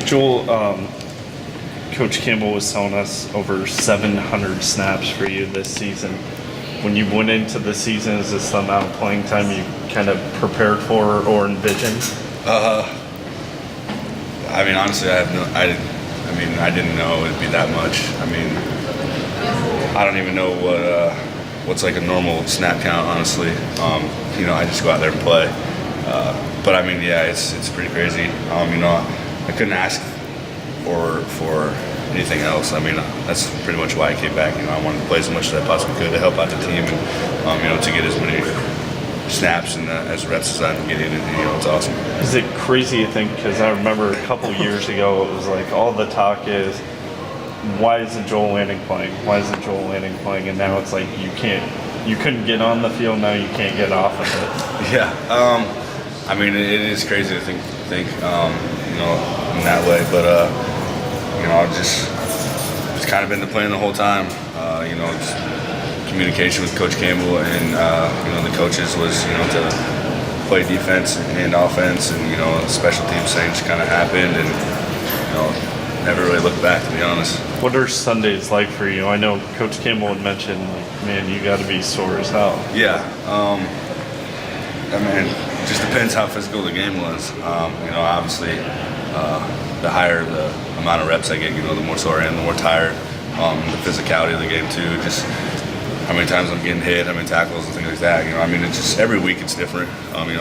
Joel, Coach Campbell was telling us over 700 snaps for you this season. When you went into the season, is this the amount of playing time you kind of prepared for or envisioned? I mean, honestly, I didn't know it'd be that much. I mean, I don't even know what's like a normal snap count, honestly. I just go out there and play. But I mean, yeah, it's pretty crazy. I couldn't ask for anything else. I mean, that's pretty much why I came back. I wanted to play as much as I possibly could to help out the team and, to get as many snaps and as reps as I'm getting. And, it's awesome. Is it crazy to think, because I remember a couple years ago, it was like all the talk is, why isn't Joel Lanning playing? Why isn't Joel Lanning playing? And now it's like you couldn't get on the field, now you can't get off of it. Yeah. I mean, it is crazy to think in that way, but I've just kind of been the plan the whole time. Just communication with Coach Campbell and the coaches was to play defense and offense, and special teams things kind of happened, and never really looked back, to be honest. What are Sundays like for you? I know Coach Campbell had mentioned, man, you got to be sore as hell. Yeah. I mean, it just depends how physical the game was. Obviously, the higher the amount of reps I get, the more sore I am, the more tired. The physicality of the game too, just how many times I'm getting hit, how many tackles and things like that. It's just every week it's different.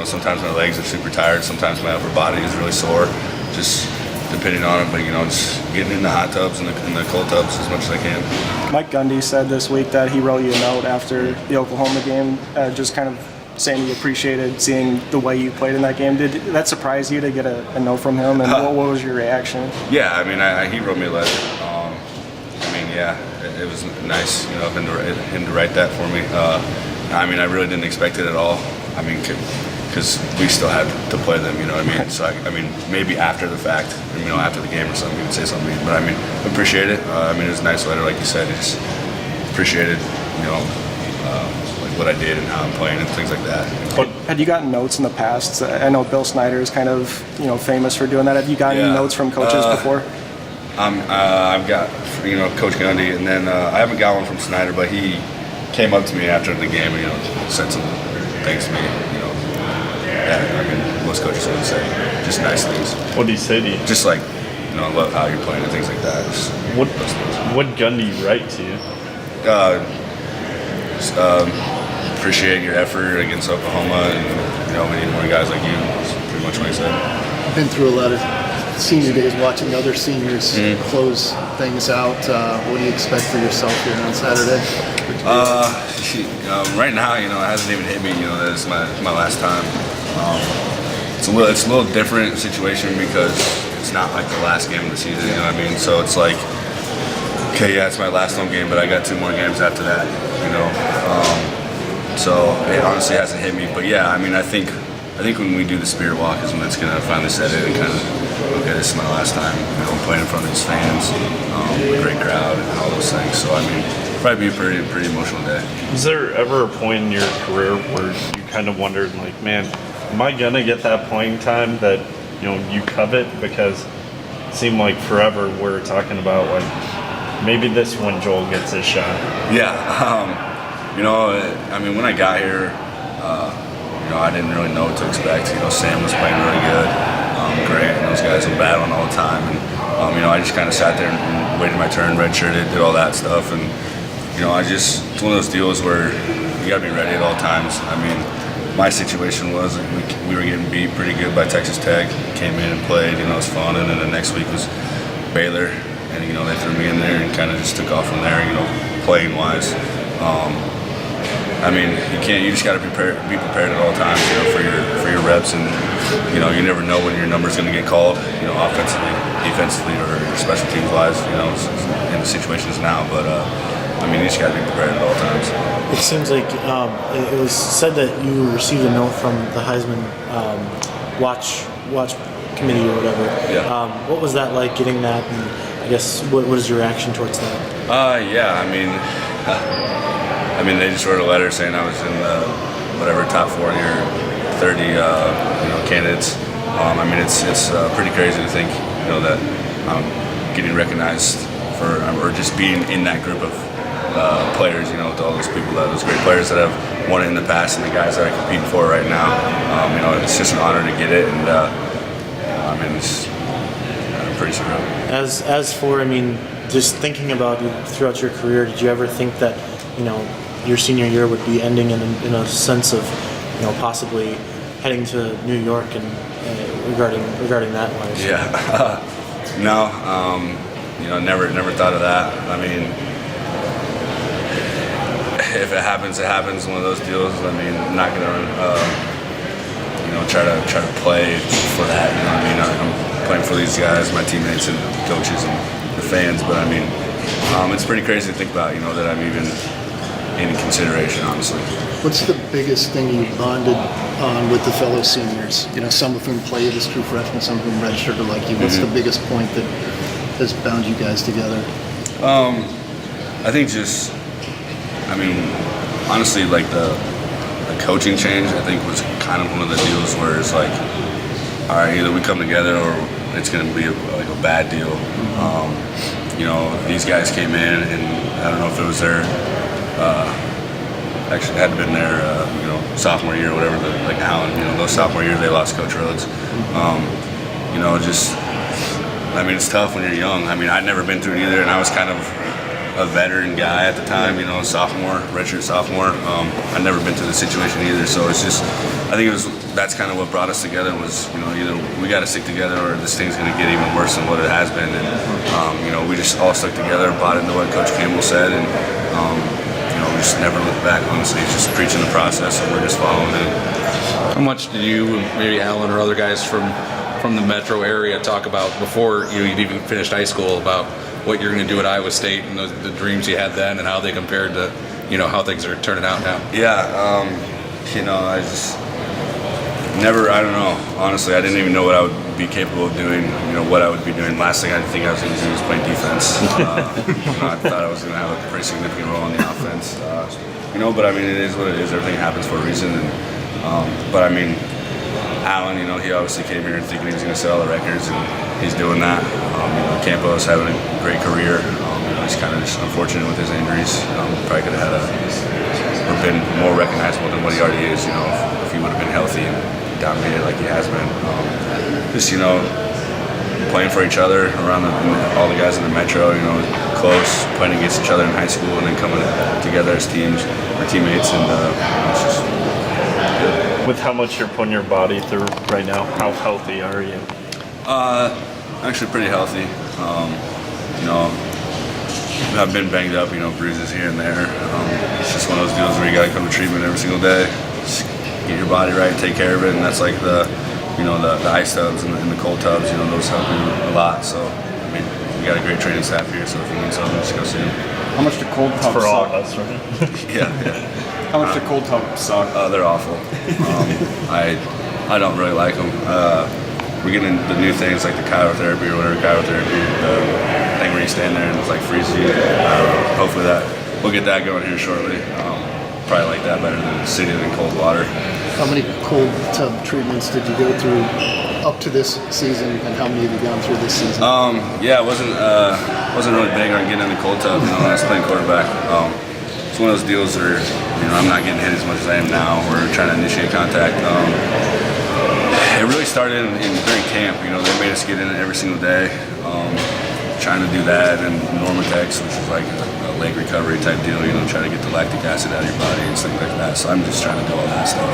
Sometimes my legs are super tired, sometimes my upper body is really sore, just depending on it. But just getting in the hot tubs and the cold tubs as much as I can. Mike Gundy said this week that he wrote you a note after the Oklahoma game, just kind of saying he appreciated seeing the way you played in that game. Did that surprise you to get a note from him, and what was your reaction? Yeah, he wrote me a letter. It was nice, of him to write that for me. I really didn't expect it at all. Because we still had to play them, So maybe after the fact, after the game or something, he would say something. But appreciate it. It was a nice letter, like you said. He just appreciated, what I did and how I'm playing and things like that. Had you gotten notes in the past? I know Bill Snyder is kind of famous for doing that. Have you gotten notes from coaches before? I've got Coach Gundy, and then I haven't got one from Snyder, but he came up to me after the game and said some things to me. Most coaches would say just nice things. What did he say to you? Just like I love how you're playing and things like that. What Gundy write to you? Appreciate your effort against Oklahoma, and we need more guys like you. That's pretty much what he said. I've been through a lot of senior days watching other seniors close things out. What do you expect for yourself here on Saturday? Right now, it hasn't even hit me. That it's my last time. It's a little different situation because it's not like the last game of the season. So it's like, okay, yeah, it's my last home game, but I got 2 more games after that. So it honestly hasn't hit me. But yeah, I think when we do the Spirit Walk is when it's gonna finally set in and kind of, okay, this is my last time, playing in front of these fans, a great crowd, and all those things. So probably be a pretty emotional day. Was there ever a point in your career where you kind of wondered, like, man, am I gonna get that playing time that you covet? Because it seemed like forever we're talking about like maybe this when Joel gets his shot. Yeah, when I got here, I didn't really know what to expect. Sam was playing really good, Grant and those guys were battling all the time, and I just kind of sat there and waited my turn, redshirted, did all that stuff, and it's one of those deals where you got to be ready at all times. My situation was we were getting beat pretty good by Texas Tech. Came in and played, it was fun, and then the next week was Baylor, and they threw me in there and kind of just took off from there, playing wise. You just got to be prepared at all times, for your reps, and you never know when your number's going to get called, offensively, defensively, or special teams wise, in the situations now. But you just got to be prepared at all times. It seems like it was said that you received a note from the Heisman watch committee or whatever. Yeah. What was that like, getting that? And I guess what is your reaction towards that? They just wrote a letter saying I was in the top 40 or 30 candidates I mean, it's pretty crazy to think, that I'm getting recognized for or just being in that group of players, with all those people, those great players that have won it in the past, and the guys that I'm competing for right now. It's just an honor to get it, and I mean, it's pretty surreal. As for, just thinking about you throughout your career, did you ever think that, your senior year would be ending in a sense of, possibly heading to New York and regarding that wise? Yeah, no, never thought of that. I mean, if it happens, it happens. One of those deals. I mean, I'm not gonna, try to play for that. I'm playing for these guys, my teammates and coaches and the fans. But I mean, it's pretty crazy to think about. That I'm even in consideration, honestly. What's the biggest thing you bonded on with the fellow seniors? Some of whom played as true freshmen, some of whom redshirted like you. What's the biggest point that has bound you guys together? I think honestly, like the coaching change, I think was kind of one of the deals where it's like, all right, either we come together or it's going to be a bad deal. These guys came in, and I don't know if it was their actually had been their sophomore year or whatever, like Allen, those sophomore years they lost Coach Rhodes. It's tough when you're young. I'd never been through it either, and I was kind of a veteran guy at the time, sophomore, redshirt sophomore. I'd never been through the situation either, so it's just, I think that's kind of what brought us together was, either we got to stick together or this thing's going to get even worse than what it has been, and we just all stuck together, bought into what Coach Campbell said, and we just never looked back. Honestly, he's just preaching the process, and we're just following it. How much did you, maybe Alan or other guys from the metro area talk about before you'd even finished high school about what you're going to do at Iowa State and the dreams you had then and how they compared to, how things are turning out now? Yeah, I just I don't know. Honestly, I didn't even know what I would be capable of doing, what I would be doing. Last thing I think I was going to do was play defense. I thought I was going to have a pretty significant role in the offense. But it is what it is. Everything happens for a reason. But Allen, he obviously came here thinking he was going to set all the records, and he's doing that. Campos having a great career. He's kind of just unfortunate with his injuries. Probably could have had or been more recognizable than what he already is. If he would have been healthy and dominated like he has been. Playing for each other around all the guys in the metro. Close, playing against each other in high school, and then coming together as teams or teammates, and it's just good. With how much you're putting your body through right now, how healthy are you? Actually pretty healthy. I've been banged up, bruises here and there. It's just one of those deals where you got to come to treatment every single day. Just get your body right, take care of it, and that's like the ice tubs and the cold tubs. Those help you a lot. So we got a great training staff here. So if you need something, just go see them. How much do cold tubs For all suck? of us, right? Yeah. How much do cold tubs suck? They're awful. I don't really like them. We're getting the new things like the cryotherapy or whatever, the thing where you stand there and it's like freezes you. Hopefully we'll get that going here shortly. Probably like that better than sitting in cold water. How many cold tub treatments did you go through up to this season, and how many have you gone through this season? Yeah, I wasn't really big on getting in the cold tub when I was playing quarterback. It's one of those deals where I'm not getting hit as much as I am now. We're trying to initiate contact. It really started during camp. They made us get in it every single day. Trying to do that, and Normatex, which is like a leg recovery type deal. Trying to get the lactic acid out of your body and things like that. So I'm just trying to do all that stuff.